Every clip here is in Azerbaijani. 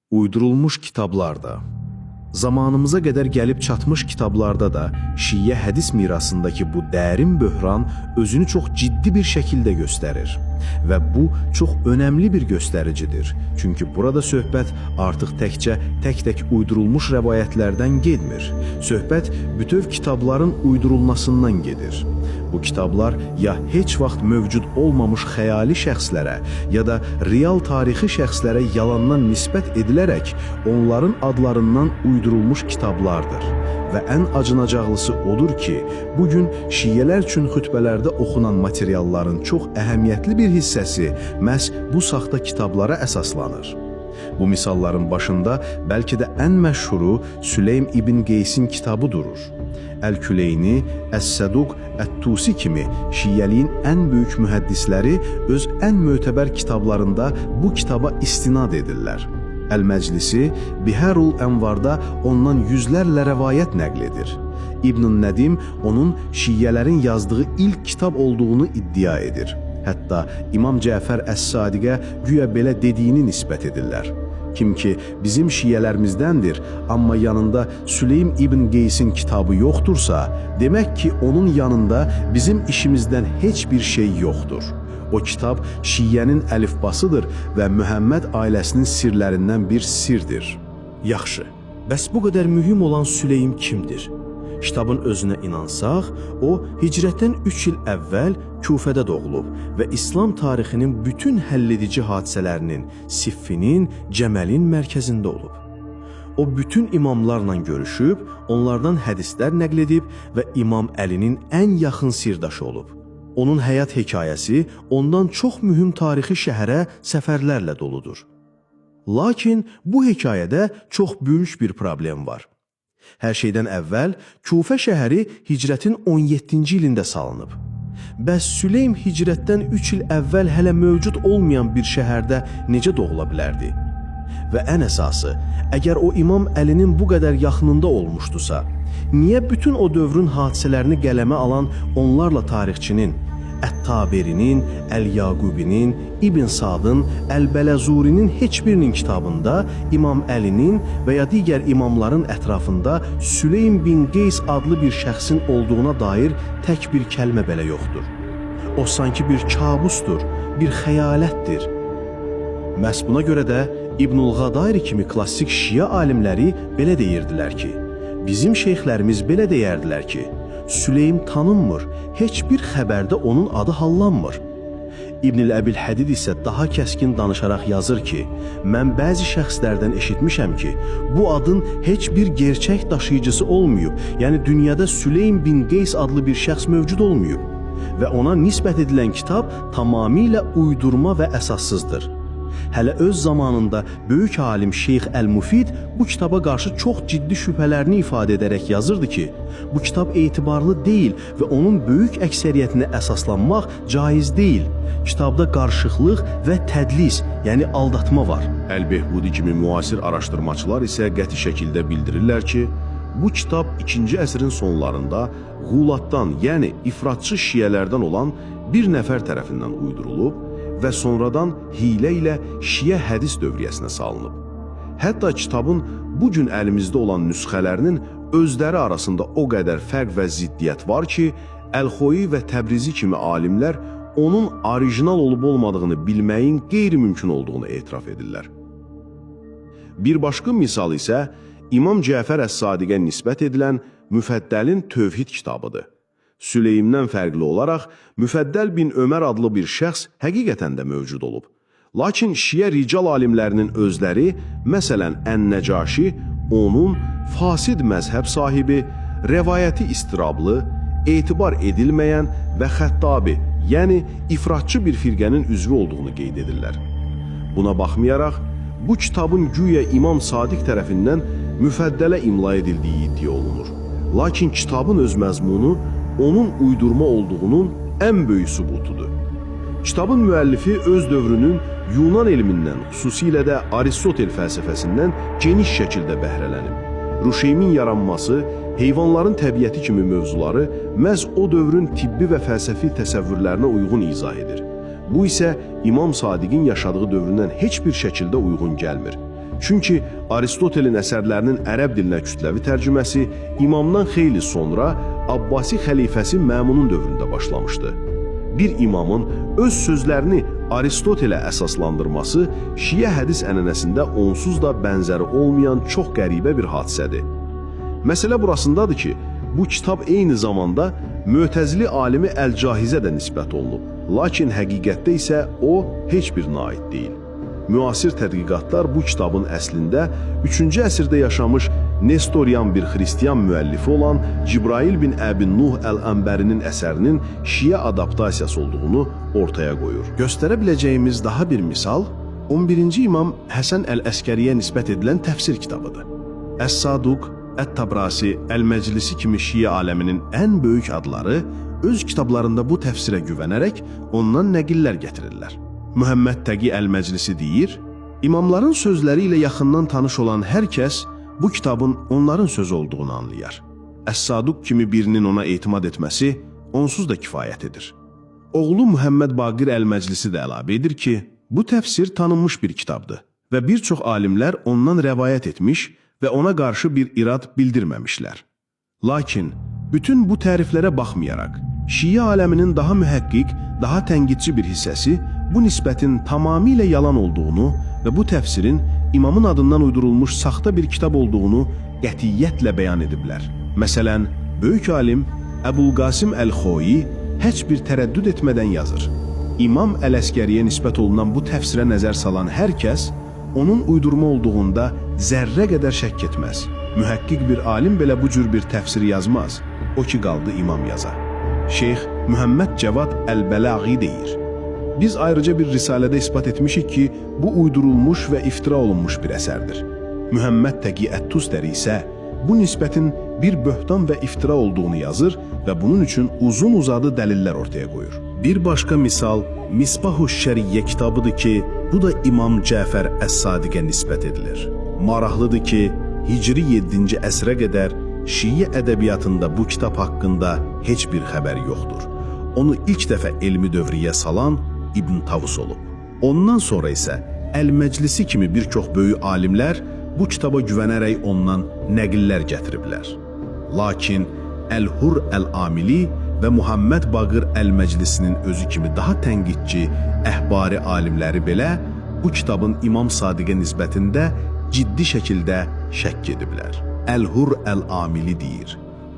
Uydurulmuş kitablarda, zamanımıza qədər gəlib çatmış kitablarda da Şiə hədis mirasındakı bu dərin böhran özünü çox ciddi bir şəkildə göstərir. Və bu çox önəmli bir göstəricidir. Çünki burada söhbət artıq təkcə tək-tək uydurulmuş rəvayətlərdən getmir. Söhbət bütöv kitabların uydurulmasından gedir. Bu kitablar ya heç vaxt mövcud olmamış xəyali şəxslərə ya da real tarixi şəxslərə yalandan nisbət edilərək onların adlarından uydurulmuş kitablardır. Və ən acınacaqlısı odur ki, bugün şiələr üçün xütbələrdə oxunan materialların çox əhəmiyyətli bir hissəsi məhz bu saxta kitablara əsaslanır. Bu misalların başında bəlkə də ən məşhuru Süleym ibn Qeysin kitabı durur. Əl-Küleyni, Əs-Səduq, Ət-Tusi kimi şiəliyin ən böyük mühəddisləri öz ən mötəbər kitablarında bu kitaba istinad edirlər. Əl-Məclisi Biharul Ənvarda ondan yüzlərlə rəvayət nəql edir. İbn-i Nədim onun şiələrin yazdığı ilk kitab olduğunu iddia edir. Hətta İmam Cəfər Əs-Sadiqə güya belə dediyini nisbət edirlər. Kim ki bizim şiələrdəndir, amma yanında Süleym ibn Qeysin kitabı yoxdursa, demək ki onun yanında bizim işimizdən heç bir şey yoxdur. O kitab şiənin əlifbasıdır və Mühəmməd ailəsinin sirlərindən bir sirdir. Yaxşı, bəs bu qədər mühüm olan Süleym kimdir? Kitabın özünə inansaq, o hicrətdən 3 il əvvəl Küfədə doğulub və İslam tarixinin bütün həlledici hadisələrinin, Siffinin, Cəməlin mərkəzində olub. O bütün imamlarla görüşüb, onlardan hədislər nəql edib və İmam Əlinin ən yaxın sirdaşı olub. Onun həyat hekayəsi ondan çox mühüm tarixi şəhərə səfərlərlə doludur. Lakin bu hekayədə çox böyük bir problem var. Hər şeydən əvvəl Küfə şəhəri hicrətin 17-ci ilində salınıb. Bəs Süleym hicrətdən 3 il əvvəl hələ mövcud olmayan bir şəhərdə necə doğula bilərdi? Və ən əsası, əgər o İmam Əlinin bu qədər yaxınında olmuşdusa, niyə bütün o dövrün hadisələrini qələmə alan onlarla tarixçinin, Ət-Taberinin, Əl-Yaqubinin, İbn Sadın, Əl-Bələzurinin heç birinin kitabında İmam Əlinin və ya digər imamların ətrafında Süleym bin Qeys adlı bir şəxsin olduğuna dair tək bir kəlmə belə yoxdur. O sanki bir kabusdur, bir xəyalətdir. Məhz buna görə də İbnül Qadiri kimi klassik şiə alimləri belə deyirdilər ki, bizim şeyxlərimiz belə deyərdilər ki, Süleym tanınmır, heç bir xəbərdə onun adı hallanmır. İbn-i Əbil-Hədid isə daha kəskin danışaraq yazır ki, mən bəzi şəxslərdən eşitmişəm ki, bu adın heç bir gerçək daşıyıcısı olmayıb, yəni dünyada Süleym bin Qeys adlı bir şəxs mövcud olmayıb və ona nisbət edilən kitab tamamilə uydurma və əsassızdır. Hələ öz zamanında böyük alim Şeyx Əl-Müfid bu kitaba qarşı çox ciddi şübhələrini ifadə edərək yazırdı ki, bu kitab etibarlı deyil və onun böyük əksəriyyətinə əsaslanmaq caiz deyil. Kitabda qarışıqlıq və tədlis, yəni aldatma var. Əl-Behbudi kimi müasir araşdırmaçılar isə qəti şəkildə bildirirlər ki, bu kitab 2-ci əsrin sonlarında Qulatdan, yəni ifratçı şiələrdən olan bir nəfər tərəfindən uydurulub və sonradan hilə ilə şiə hədis dövriyyəsinə salınıb. Hətta kitabın bugün əlimizdə olan nüsxələrinin özləri arasında o qədər fərq və ziddiyyət var ki, Əl-Xoyi və Təbrizi kimi alimlər onun orijinal olub-olmadığını bilməyin qeyri-mümkün olduğunu etiraf edirlər. Bir başqa misal isə İmam Cəfər Əs-Sadiqə nisbət edilən Müfəddəlin Tövhid kitabıdır. Süleymdən fərqli olaraq Müfəddəl bin Ömər adlı bir şəxs həqiqətən də mövcud olub. Lakin şiə rical alimlərinin özləri, məsələn Ən-Nəcaşi, onun fasid məzhəb sahibi, rəvayəti istirablı, etibar edilməyən və Xəttabi, yəni ifratçı bir firqənin üzvü olduğunu qeyd edirlər. Buna baxmayaraq, bu kitabın güya İmam Sadiq tərəfindən Müfəddələ imla edildiyi iddia olunur. Lakin kitabın öz məzmunu onun uydurma olduğunun ən böyük sübutudur. Kitabın müəllifi öz dövrünün Yunan elmindən, xüsusilə də Aristotel fəlsəfəsindən geniş şəkildə bəhrələnib. Ruşeymin yaranması, heyvanların təbiəti kimi mövzuları məhz o dövrün tibbi və fəlsəfi təsəvvürlərinə uyğun izah edir. Bu isə İmam Sadiqin yaşadığı dövründən heç bir şəkildə uyğun gəlmir. Çünki Aristotelin əsərlərinin ərəb dilinə kütləvi tərcüməsi imamdan xeyli sonra Abbasi xəlifəsi Məmunun dövründə başlamışdı. Bir imamın öz sözlərini Aristotelə əsaslandırması Şiə hədis ənənəsində onsuz da bənzəri olmayan çox qəribə bir hadisədir. Məsələ burasındadır ki, bu kitab eyni zamanda Mötəzili alimi Əl-Cahizə də nisbət olunub, lakin həqiqətdə isə o heç birinə aid deyil. Müasir tədqiqatlar bu kitabın əslində 3-cü əsrdə yaşamış Nestorian bir xristiyan müəllifi olan Cibrail bin Əbin Nuh Əl-Ənbərinin əsərinin Şiə adaptasiyası olduğunu ortaya qoyur. Göstərə biləcəyimiz daha bir misal 11-ci İmam Həsən Əl-Əskəriyə nisbət edilən təfsir kitabıdır. Əs-Saduq, Ət-Tabrasi, Əl-Məclisi kimi Şiə aləminin ən böyük adları öz kitablarında bu təfsirə güvənərək ondan nəqillər gətirirlər. Mühəmməd Təqi Əl-Məclisi deyir, imamların sözləri ilə yaxından tanış olan hər kəs bu kitabın onların sözü olduğunu anlayar. Əs-Saduq kimi birinin ona etimad etməsi onsuz da kifayət edir. Oğlu Mühəmməd Baqir Əl-Məclisi də əlavə edir ki, bu təfsir tanınmış bir kitabdır və bir çox alimlər ondan rəvayət etmiş və ona qarşı bir irad bildirməmişlər. Lakin bütün bu təriflərə baxmayaraq, Şiə aləminin daha mühəqqiq, daha tənqidçi bir hissəsi bu nisbətin tamamilə yalan olduğunu və bu təfsirin imamın adından uydurulmuş saxta bir kitab olduğunu qətiyyətlə bəyan ediblər. Məsələn, böyük alim Əbul-Qasim Əl-Xoyi heç bir tərəddüd etmədən yazır. İmam Əl-Əskəriyə nisbət olunan bu təfsirə nəzər salan hər kəs onun uydurma olduğunda zərrə qədər şəkk etməz. Mühəqqiq bir alim belə bu cür bir təfsir yazmaz. O ki qaldı imam yaza. Şeyx Mühəmməd Cəvad Əl-Bəlaği deyir. Biz ayrıca bir risalədə ispat etmişik ki, bu uydurulmuş və iftira olunmuş bir əsərdir. Mühəmməd Təqi Ət-Tustəri isə bu nisbətin bir böhtan və iftira olduğunu yazır və bunun üçün uzun-uzadı dəlillər ortaya qoyur. Bir başqa misal Misbah-ı Şəriyyə kitabıdır ki, bu da İmam Cəfər Əs-Sadiqə nisbət edilir. Maraqlıdır ki, Hicri 7-ci əsrə qədər Şiə ədəbiyyatında bu kitab haqqında heç bir xəbər yoxdur. Onu ilk dəfə elmi dövriyyə salan İbn Tavus olub. Ondan sonra isə Əl-Məclisi kimi bir çox böyük alimlər bu kitaba güvənərək ondan nəqillər gətiriblər. Lakin Əl-Hur Əl-Amili və Muhammed Baqir Əl-Məclisinin özü kimi daha tənqidçi, əhbari alimləri belə bu kitabın İmam Sadiqə nisbətində ciddi şəkildə şəkk ediblər. Əl-Hur Əl-Amili deyir,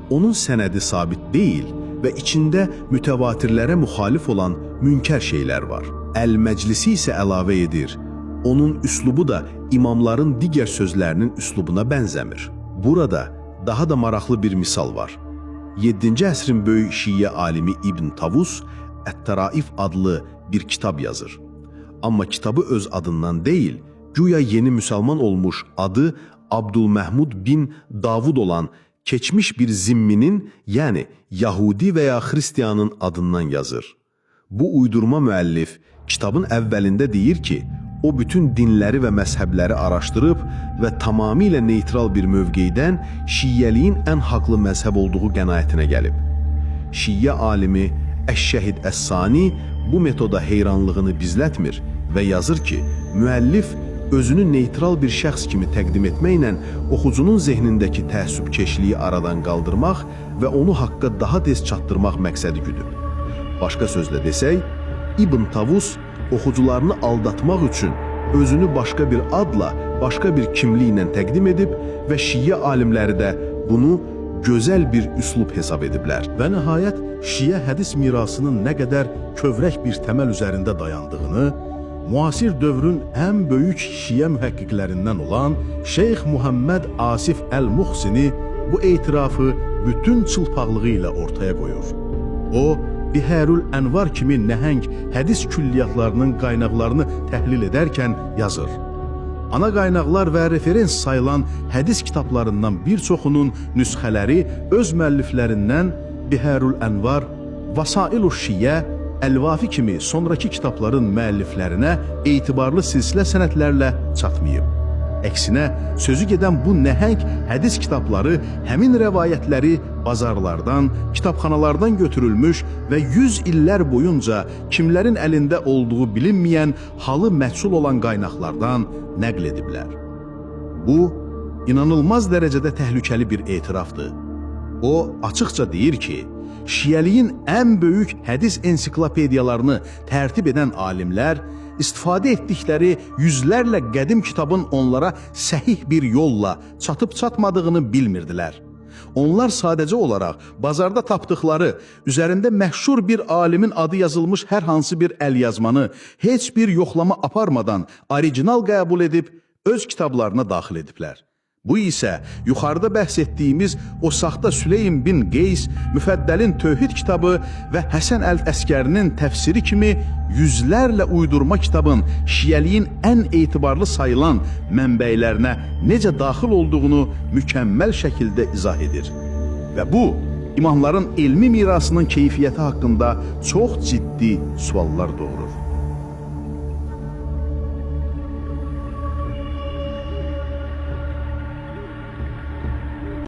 onun sənədi sabit deyil və içində mütəvatirlərə müxalif olan münkər şeylər var. Əl-Məclisi isə əlavə edir, onun üslubu da imamların digər sözlərinin üslubuna bənzəmir. Burada daha da maraqlı bir misal var. 7-ci əsrin böyük Şiə alimi İbn Tavus Ət-Təraif adlı bir kitab yazır. Amma kitabı öz adından deyil, güya yeni müsəlman olmuş adı Abdülməhmud bin Davud olan keçmiş bir zimminin, yəni Yahudi və ya Xristiyanın adından yazır. Bu uydurma müəllif kitabın əvvəlində deyir ki, o bütün dinləri və məzhəbləri araşdırıb və tamamilə neytral bir mövqeydən Şiəliyin ən haqlı məzhəb olduğu qənaətinə gəlib. Şiə alimi Əş-Şəhid Əs-Sani bu metoda heyranlığını bizlətmir və yazır ki, müəllif özünü neytral bir şəxs kimi təqdim etməklə oxucunun zehnindəki təəssübkeşliyi aradan qaldırmaq və onu haqqa daha tez çatdırmaq məqsədi güdüb. Başqa sözlə desək, İbn Tavus oxucularını aldatmaq üçün özünü başqa bir adla, başqa bir kimliklə təqdim edib və Şiə alimləri də bunu gözəl bir üslub hesab ediblər. Və nəhayət Şiə hədis mirasının nə qədər kövrək bir təməl üzərində dayandığını müasir dövrün ən böyük Şiə mühəqqiqlərindən olan Şeyx Muhammed Asif Əl-Muhsini bu etirafı bütün çılpaqlığı ilə ortaya qoyur. O, Bihərül Ənvar kimi nəhəng hədis külliyatlarının qaynaqlarını təhlil edərkən yazır. Ana qaynaqlar və referens sayılan hədis kitablarından bir çoxunun nüsxələri öz müəlliflərindən Bihərül Ənvar, Vasail-ü Şiə, Əl-Vafi kimi sonraki kitabların müəlliflərinə etibarlı silsilə sənədlərlə çatmayıb. Əksinə, sözü gedən bu nəhəng hədis kitabları həmin rəvayətləri bazarlardan, kitabxanalardan götürülmüş və 100 illər boyunca kimlərin əlində olduğu bilinməyən, halı məchul olan qaynaqlardan nəql ediblər. Bu, inanılmaz dərəcədə təhlükəli bir etirafdır. O, açıqca deyir ki, Şiəliyin ən böyük hədis ensiklopediyalarını tərtib edən alimlər istifadə etdikləri yüzlərlə qədim kitabın onlara səhih bir yolla çatıb-çatmadığını bilmirdilər. Onlar sadəcə olaraq bazarda tapdıqları, üzərində məşhur bir alimin adı yazılmış hər hansı bir əlyazmanı heç bir yoxlama aparmadan orijinal qəbul edib öz kitablarına daxil ediblər. Bu isə yuxarıda bəhs etdiyimiz o saxta Süleym bin Qeys, Müfəddəlin Tövhid kitabı və Həsən əl-Əskərinin təfsiri kimi yüzlərlə uydurma kitabın şiəliyin ən etibarlı sayılan mənbəylərinə necə daxil olduğunu mükəmməl şəkildə izah edir. Və bu, imamların elmi mirasının keyfiyyəti haqqında çox ciddi suallar doğurur.